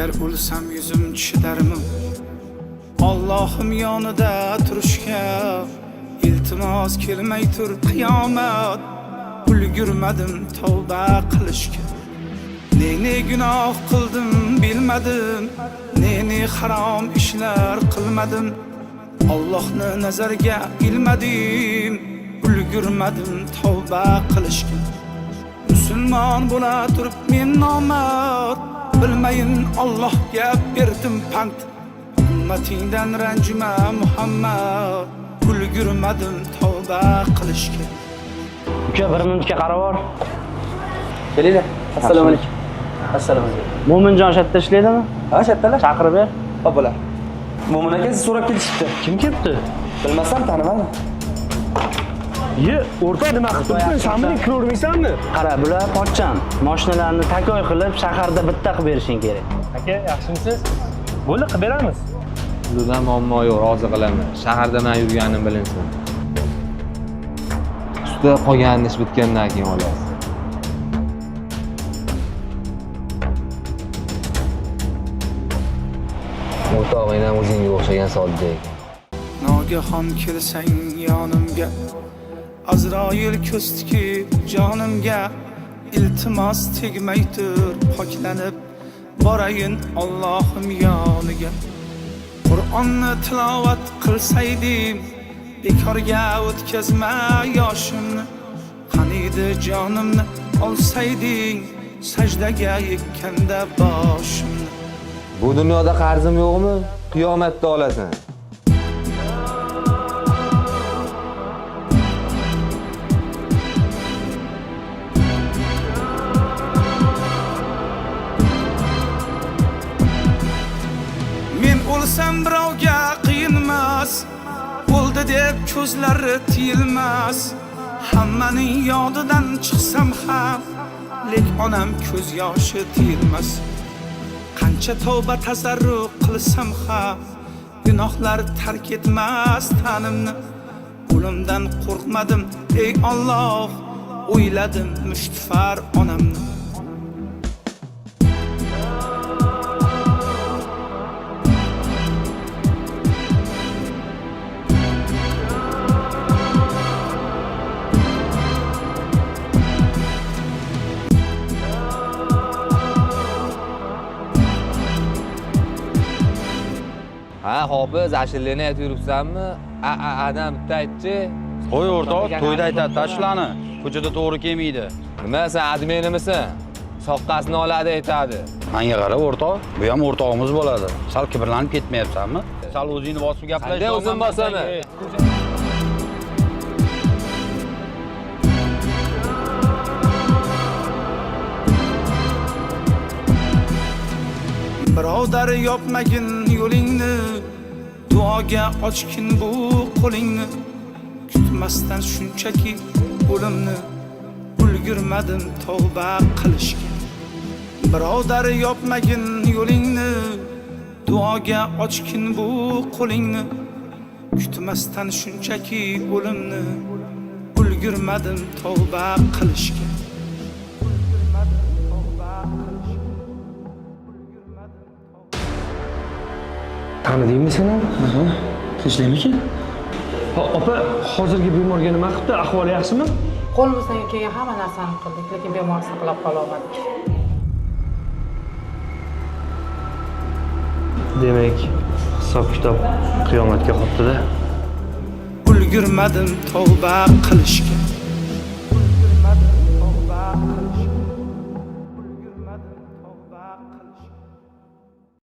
Agar o'lsam yuzim chidarmi? Allohim yonida turishga iltimos kelmay tur qiyomat. Ulgurmadim tavba qilishga. Ne gunoh qildim bilmadim, ne harom ishlar qilmadim. Allohni nazarga ilmadim, ulgurmadim tavba qilishga. Musulmon bo'la turib men nomard, bilmayin Allohga berdim pand. Ummatingdan ranjima Muhammad, ulgurmadim tavba qilishga. Uka, bir minutga qarab bor. Kelinglar. Assalomu alaykum. Assalomu alaykum. Mo'minjon shatda ishlaydimi? Ha, shatdalar. Chaqirib ber. Xo'p, bo'lar. Mo'min aka sizni so'rab kelishibdi. Kim kelibdi? Bilmasam tanimadim. Ye, o'rta nima qilib turibsan? Sen meni ko'rmaysanmi? Qara, bular pochchan. Mashinalarni takoy qilib shaharda bitta qilib berishing kerak. Aka, yaxshimisiz? Bo'ldi, qilib beramiz. Bizdan muammo yo'q, rozi qilaman. Shaharda men yurganim bilinsin. Ustida qolganini ish bitgandan keyin olasiz. O'rtog'ing ham o'zingga o'xshagan soddek. Nogahon kelsang yonimga, Azroil ko'stiki jonimga. Iltimos tegmay tur poklanib, borayin Allohim yoniga. Qur'onni tilovat qilsaydim, bekorga o'tkazma yoshimni. Qaniydi jonimni olsayding, sajdaga yekkanda boshimni. Bu dunyoda qarzim yo'qmi? Qiyomatda olasan. Men o'lsam birovga qiyinmas, o'ldi deb ko'zlari tiyilmas. Hammaning yodidan chiqsam ham, lek onam ko'z yoshi tiyilmas. Qancha tavba tazarruq qilsam ham, gunohlar tark etmas tanimni. O'limdan qo'rqmadim ey Alloh, o'yladim mushtfar onamni. Ha, hofiz, ashulani aytib yuribsanmi? Adam bitta aytchi. Qo'y o'rtoq, to'yda aytadi shularni. Ko'chada to'g'ri kelmaydi. Nima, sen adminimisan? Soqqasini oladi aytadi. Menga qara o'rtoq, bu ham o'rtog'imiz bo'ladi. Sal kibrlanib ketmayapsanmi? Sal o'zingni bosib gaplash. Qanday o'zim bosaman? Birodar yopmagin yo'lingni, duoga ochgin bu qo'lingni. Kutmasdan shunchaki o'limni, ulgurmadim tavba qilishga. Birodar yopmagin yo'lingni, duoga ochgin bu qo'lingni. Kutmasdan shunchaki o'limni, ulgurmadim tavba qilishga. Tanidingmi sen ham? Tinchlikmikin? Opa, hozirgi bemorga nima qilibdi? Ahvoli yaxshimi? Qo'limizdan kelgan hamma narsani qildik, lekin bemorni saqlab qola olmadik. Demak, hisob-kitob qiyomatga qolibdi-da. Ulgurmadim tavba qilishga.